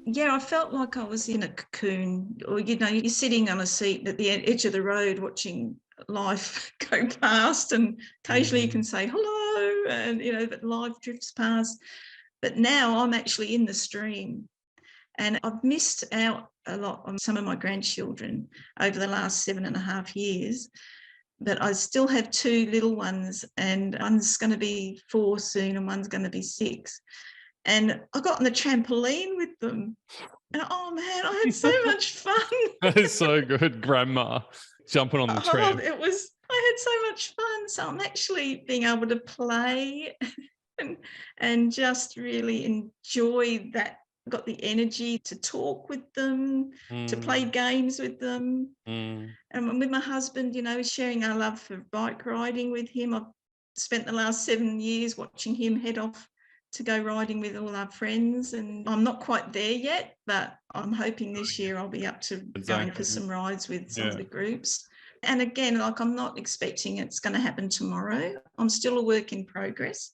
Yeah, I felt like I was in a cocoon, or you're sitting on a seat at the edge of the road watching life go past, and occasionally you can say hello, and that life drifts past. But now I'm actually in the stream, and I've missed out a lot on some of my grandchildren over the last 7.5 years. But I still have two little ones, and one's going to be 4 soon, and one's going to be 6. And I got on the trampoline with them. And oh man, I had so much fun. That is so good, grandma jumping on the tram. I had so much fun. So I'm actually being able to play and just really enjoy that. Got the energy to talk with them, to play games with them. And with my husband, sharing our love for bike riding with him. I've spent the last 7 years watching him head off to go riding with all our friends, and I'm not quite there yet, but I'm hoping this year I'll be up to going for some rides with some of the groups. And again, like, I'm not expecting it's going to happen tomorrow. I'm still a work in progress,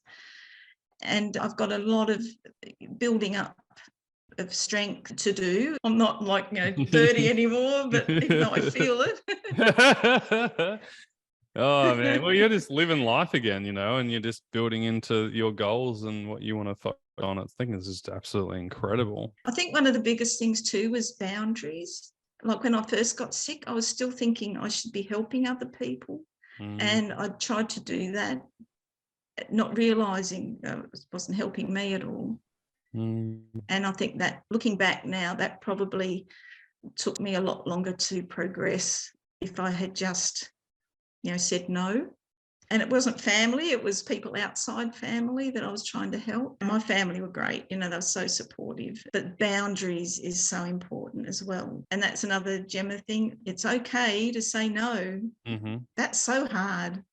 and I've got a lot of building up of strength to do. I'm not like 30 anymore, but even though I feel it. Oh man, well, you're just living life again, and you're just building into your goals and what you want to focus on. I think it's just absolutely incredible. I think one of the biggest things too was boundaries. Like when I first got sick, I was still thinking I should be helping other people. And I tried to do that, not realizing it wasn't helping me at all. And I think that looking back now, that probably took me a lot longer to progress if I had just said no. And it wasn't family, it was people outside family that I was trying to help. My family were great, they were so supportive. But boundaries is so important as well. And that's another Gemma thing. It's okay to say no. That's so hard.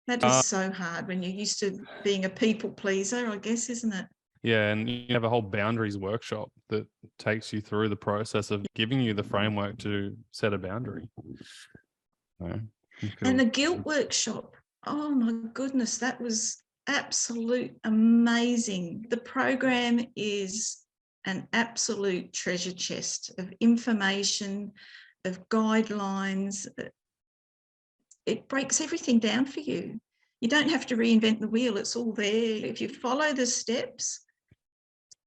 That is so hard when you're used to being a people pleaser, I guess, isn't it? Yeah, and you have a whole boundaries workshop that takes you through the process of giving you the framework to set a boundary. And the guilt workshop, oh my goodness, that was absolute amazing. The program is an absolute treasure chest of information, of guidelines. It breaks everything down for you. You don't have to reinvent the wheel. It's all there. If you follow the steps,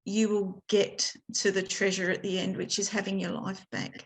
you will get to the treasure at the end, which is having your life back.